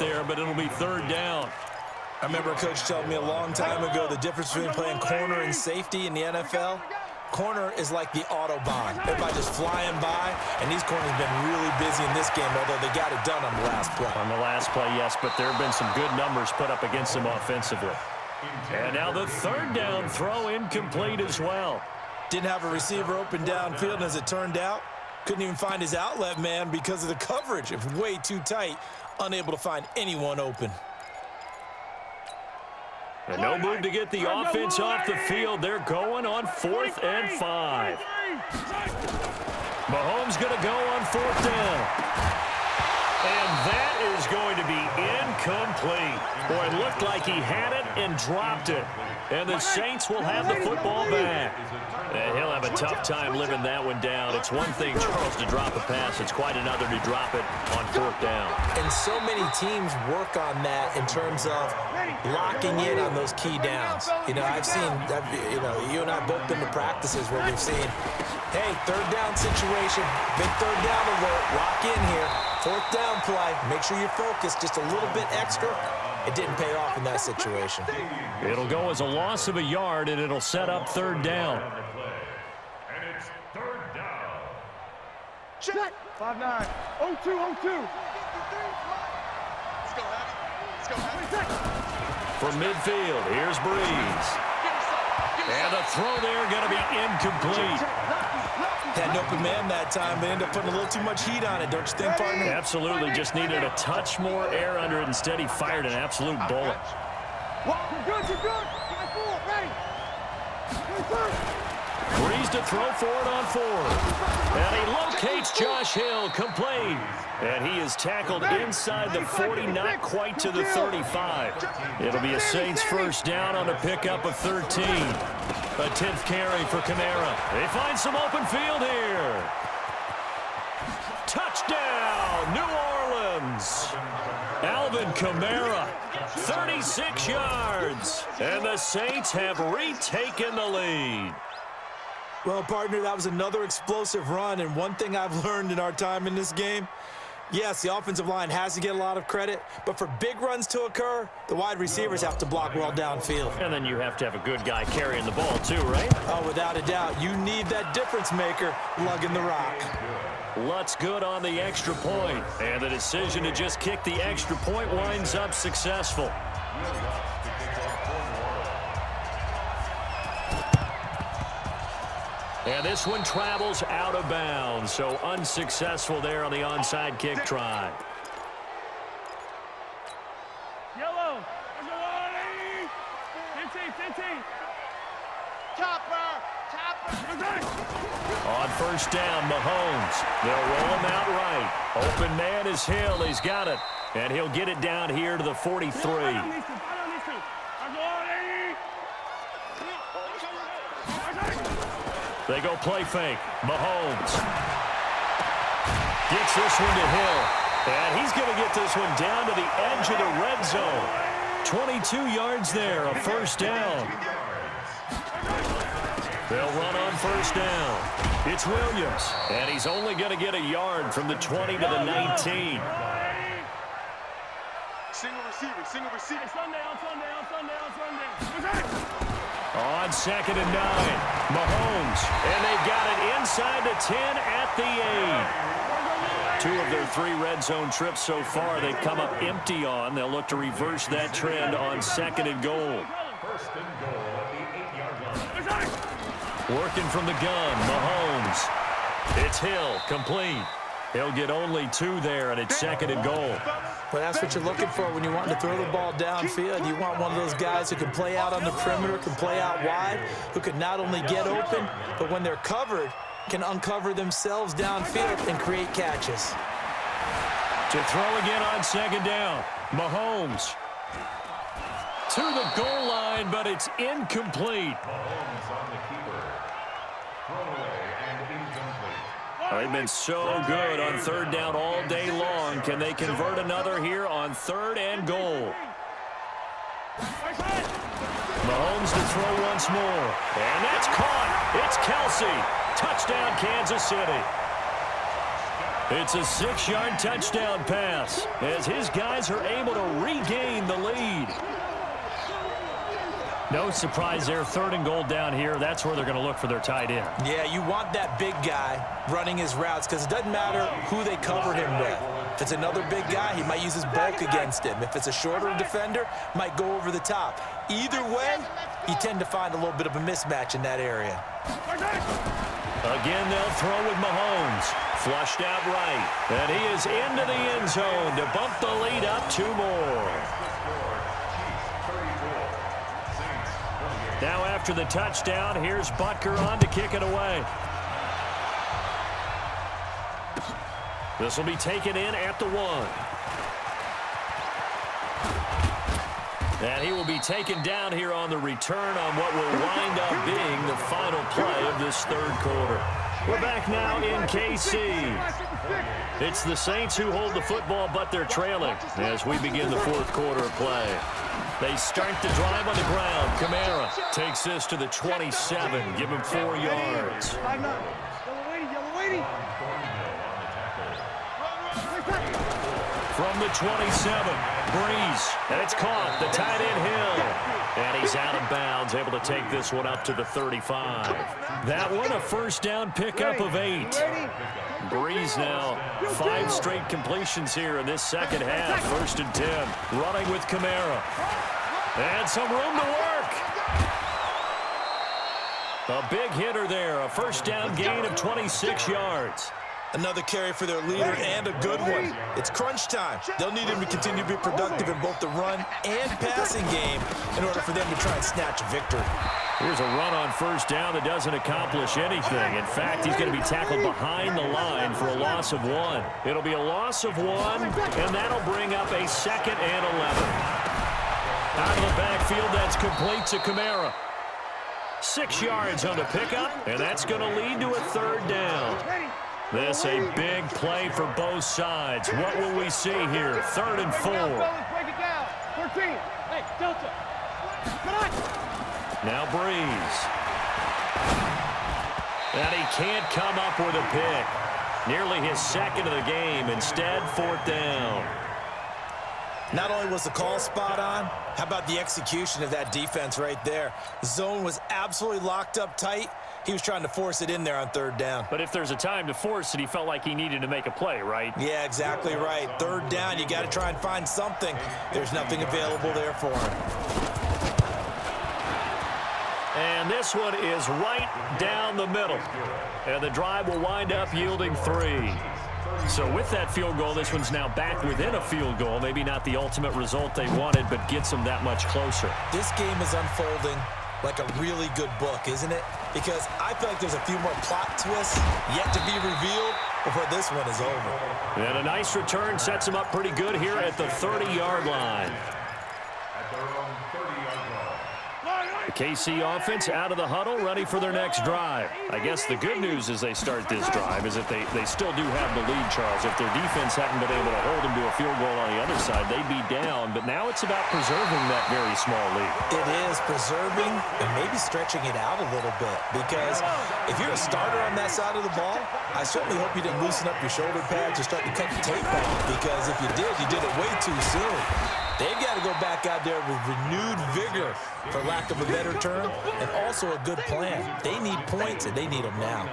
there, but it'll be third down. I remember a coach told me a long time ago the difference between playing corner and safety in the NFL. Corner is like the Autobahn. Everybody just flying by, and these corners have been really busy in this game, although they got it done on the last play. On the last play, yes, but there have been some good numbers put up against them offensively. And now the third down throw incomplete as well. Didn't have a receiver open downfield, and as it turned out, couldn't even find his outlet man because of the coverage. It was way too tight, unable to find anyone open. And no move to get the offense off the field. They're going on 4th and 5. Mahomes going to go on 4th down. And that is going to be incomplete. Boy, it looked like he had it and dropped it. And the Saints will have the football back. And he'll have a tough time living that one down. It's one thing, Charles, to drop a pass. It's quite another to drop it on 4th down. And so many teams work on that in terms of locking in on those key downs. You know, you and I both been to practices where we've seen, hey, third down situation, big third down alert, lock in here. 4th down play, make sure you're focused just a little bit extra. It didn't pay off in that situation. It'll go as a loss of a yard, and it'll set up third down. And it's third down. Check. 5-9. 0-2, 0-2. Let's go, From midfield, here's Breeze. And the throw there going to be incomplete. Had an open man that time, but ended up putting a little too much heat on it, don't you think, partner? Absolutely, just needed a touch more air under it. Instead, he fired an absolute bullet. You're good. Breeze to throw for it on 4. And he locates Josh Hill, complete. And he is tackled inside the 40, not quite to the 35. It'll be a Saints first down on a pickup of 13. A 10th carry for Kamara. They find some open field here. Touchdown, New Orleans. Alvin Kamara, 36 yards. And the Saints have retaken the lead. Well, partner, that was another explosive run, and one thing I've learned in our time in this game, yes, the offensive line has to get a lot of credit, but for big runs to occur, the wide receivers have to block well downfield. And then you have to have a good guy carrying the ball too, right? Oh, without a doubt. You need that difference maker lugging the rock. Lutz good on the extra point, and the decision to just kick the extra point winds up successful. And this one travels out of bounds, so unsuccessful there on the onside kick try. Yellow. Chopper. On first down, Mahomes. They'll roll him out right. Open man is Hill. He's got it. And he'll get it down here to the 43. They go play fake. Mahomes gets this one to Hill. And he's going to get this one down to the edge of the red zone. 22 yards there, a first down. They'll run on first down. It's Williams. And he's only going to get a yard from the 20 to the 19. Single receiver. Sunday. On 2nd and 9, Mahomes. And they've got it inside the 10 at the 8. 2 of their 3 red zone trips so far they've come up empty on. They'll look to reverse that trend on 2nd and goal. First and goal at the 8-yard line. Working from the gun, Mahomes. It's Hill, complete. He'll get only 2 there, and it's 2nd and goal. Well, that's what you're looking for when you want to throw the ball downfield. You want one of those guys who can play out on the perimeter, can play out wide, who can not only get open, but when they're covered, can uncover themselves downfield and create catches. To throw again on 2nd down, Mahomes. To the goal line, but it's incomplete. Mahomes on the keeper. Throwaway and incomplete. They've been so good on 3rd down all day long. Can they convert another here on 3rd and goal? Mahomes to throw once more. And that's caught. It's Kelsey. Touchdown, Kansas City. It's a 6-yard touchdown pass as his guys are able to regain the lead. No surprise there, 3rd and goal down here. That's where they're going to look for their tight end. Yeah, you want that big guy running his routes because it doesn't matter who they cover him with. If it's another big guy, he might use his bulk against him. If it's a shorter defender, might go over the top. Either way, you tend to find a little bit of a mismatch in that area. Again, they'll throw with Mahomes. Flushed out right. And he is into the end zone to bump the lead up 2 more. Now after the touchdown, here's Butker on to kick it away. This will be taken in at the 1. And he will be taken down here on the return on what will wind up being the final play of this 3rd quarter. We're back now in KC. It's the Saints who hold the football, but they're trailing as we begin the 4th quarter of play. They start the drive on the ground. Kamara takes this to the 27. Give him 4 yards. From the 27, Breeze, and it's caught, the tight end Hill. And he's out of bounds, able to take this one up to the 35. That one, a 1st down pickup of 8. Breeze now, 5 straight completions here in this 2nd half. 1st and 10, running with Kamara. And some room to work. A big hitter there, a 1st down gain of 26 yards. Another carry for their leader and a good one. It's crunch time. They'll need him to continue to be productive in both the run and passing game in order for them to try and snatch a victory. Here's a run on 1st down that doesn't accomplish anything. In fact, he's going to be tackled behind the line for a loss of 1. It'll be a loss of 1, and that'll bring up a 2nd and 11. Out of the backfield, that's complete to Kamara. 6 yards on the pickup, and that's going to lead to a 3rd down. This a big play for both sides. What will we see here? 3rd and 4. Now Breeze. And he can't come up with a pick. Nearly his 2nd of the game. Instead, 4th down. Not only was the call spot on, how about the execution of that defense right there? The zone was absolutely locked up tight. He was trying to force it in there on 3rd down. But if there's a time to force it, he felt like he needed to make a play, right? Yeah, exactly right. 3rd down, you got to try and find something. There's nothing available there for him. And this one is right down the middle. And the drive will wind up yielding 3. So with that field goal, this one's now back within a field goal. Maybe not the ultimate result they wanted, but gets them that much closer. This game is unfolding like a really good book, isn't it? Because I feel like there's a few more plot twists yet to be revealed before this one is over. And a nice return sets him up pretty good here at the 30-yard line. The KC offense out of the huddle, ready for their next drive. I guess the good news as they start this drive is that they still do have the lead, Charles. If their defense hadn't been able to hold them to a field goal on the other side, they'd be down. But now it's about preserving that very small lead. It is preserving and maybe stretching it out a little bit. Because if you're a starter on that side of the ball, I certainly hope you didn't loosen up your shoulder pads or start to cut the tape off. Because if you did it way too soon. They've got to go back out there with renewed vigor, for lack of a better term, and also a good plan. They need points, and they need them now.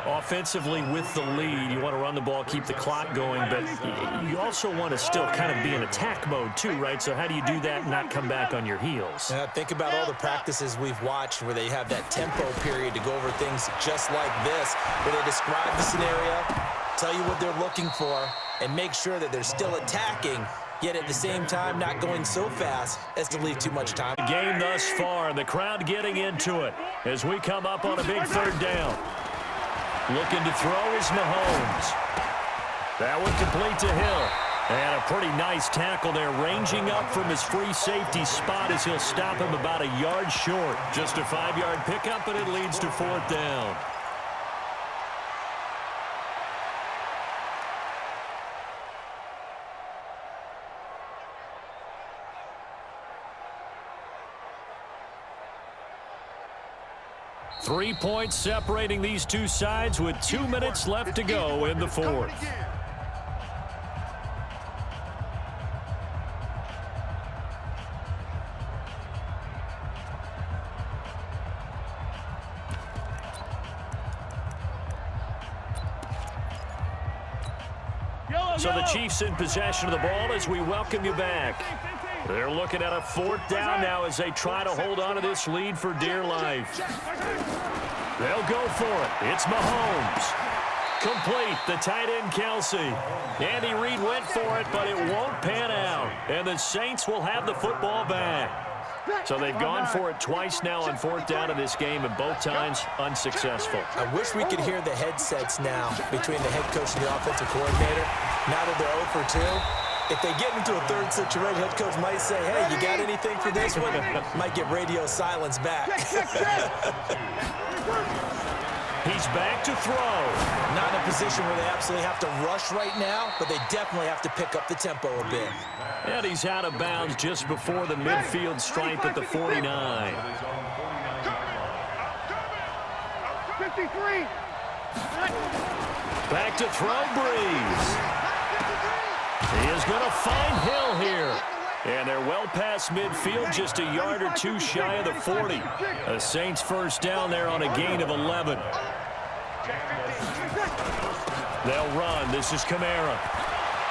Offensively with the lead, you want to run the ball, keep the clock going, but you also want to still kind of be in attack mode too, right? So how do you do that and not come back on your heels? Think about all the practices we've watched where they have that tempo period to go over things just like this, where they describe the scenario, tell you what they're looking for, and make sure that they're still attacking, yet at the same time not going so fast as to leave too much time. The game thus far, the crowd getting into it as we come up on a big 3rd down. Looking to throw is Mahomes. That one complete to Hill. And a pretty nice tackle there, ranging up from his free safety spot as he'll stop him about a yard short. Just a 5-yard pickup, and it leads to 4th down. 3 points separating these two sides with 2 minutes left to go in the fourth. So the Chiefs in possession of the ball as we welcome you back. They're looking at a 4th down now as they try to hold on to this lead for dear life. They'll go for it. It's Mahomes. Complete, the tight end Kelsey. Andy Reid went for it, but it won't pan out. And the Saints will have the football back. So they've gone for it twice now on 4th down in this game, and both times unsuccessful. I wish we could hear the headsets now between the head coach and the offensive coordinator. Now that they're 0 for 2, if they get into a third situation, head coach might say, hey, you got anything for this one? Might get radio silence back. He's back to throw. Not in a position where they absolutely have to rush right now, but they definitely have to pick up the tempo a bit. And he's out of bounds just before the midfield stripe at the 49. 53. Back to throw, Breeze. He is going to find Hill here. And they're well past midfield, just a yard or two shy of the 40. A Saints 1st down there on a gain of 11. They'll run. This is Kamara.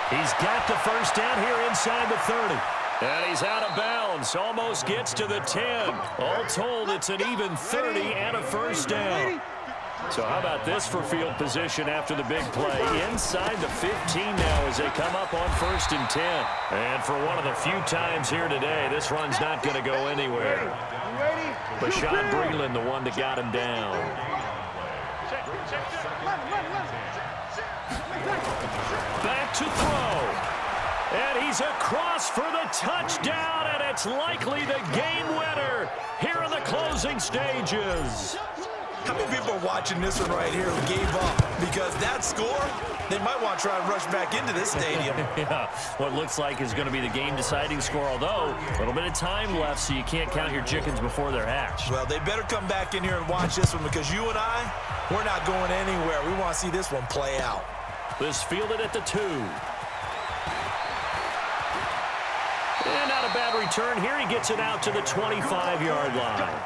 He's got the 1st down here inside the 30. And he's out of bounds. Almost gets to the 10. All told, it's an even 30 and a 1st down. So how about this for field position after the big play? Inside the 15 now as they come up on 1st and 10. And for one of the few times here today, this run's not going to go anywhere. Bashaud Breeland, the one that got him down. Back to throw. And he's across for the touchdown, and it's likely the game winner here in the closing stages. How many people are watching this one right here who gave up? Because that score, they might want to try and rush back into this stadium. Yeah, what looks like is going to be the game-deciding score, although a little bit of time left, so you can't count your chickens before they're hatched. Well, they better come back in here and watch this one because you and I, we're not going anywhere. We want to see this one play out. This fielded at the 2. And not a bad return here. He gets it out to the 25-yard line.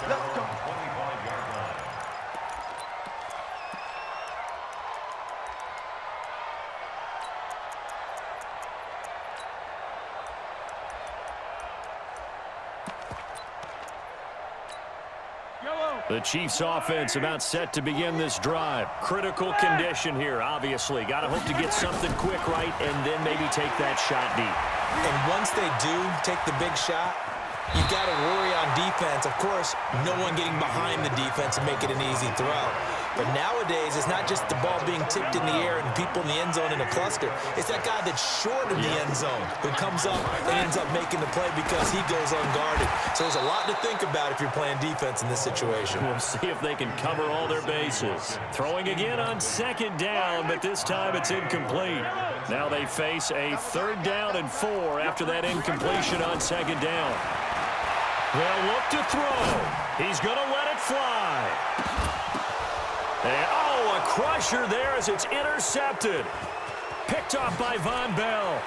Let's go. The Chiefs offense about set to begin this drive. Critical condition here, obviously. Got to hope to get something quick right and then maybe take that shot deep. And once they do take the big shot, you got to worry on defense. Of course, no one getting behind the defense and make it an easy throw. But nowadays, it's not just the ball being tipped in the air and people in the end zone in a cluster. It's that guy that's short of the end zone who comes up and ends up making the play because he goes unguarded. So there's a lot to think about if you're playing defense in this situation. We'll see if they can cover all their bases. Throwing again on 2nd down, but this time it's incomplete. Now they face a 3rd down and 4 after that incompletion on 2nd down. They'll look to throw. He's going to let it fly. And, oh, a crusher there as it's intercepted. Picked off by Von Bell.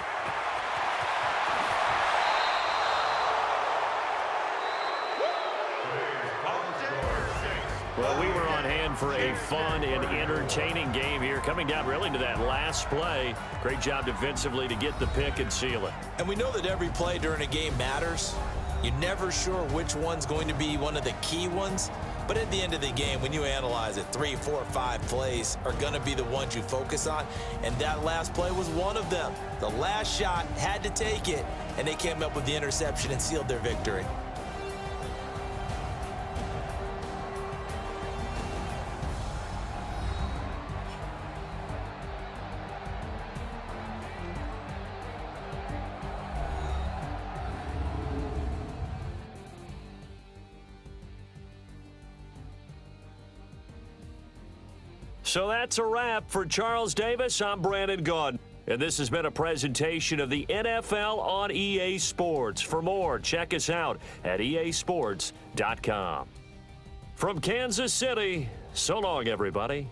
Well, we were on hand for a fun and entertaining game here. Coming down really to that last play. Great job defensively to get the pick and seal it. And we know that every play during a game matters. You're never sure which one's going to be one of the key ones. But at the end of the game, when you analyze it, 3, 4, 5 plays are going to be the ones you focus on. And that last play was one of them. The last shot had to take it, and they came up with the interception and sealed their victory. So that's a wrap for Charles Davis. I'm Brandon Gaudin. And this has been a presentation of the NFL on EA Sports. For more, check us out at easports.com. From Kansas City, so long, everybody.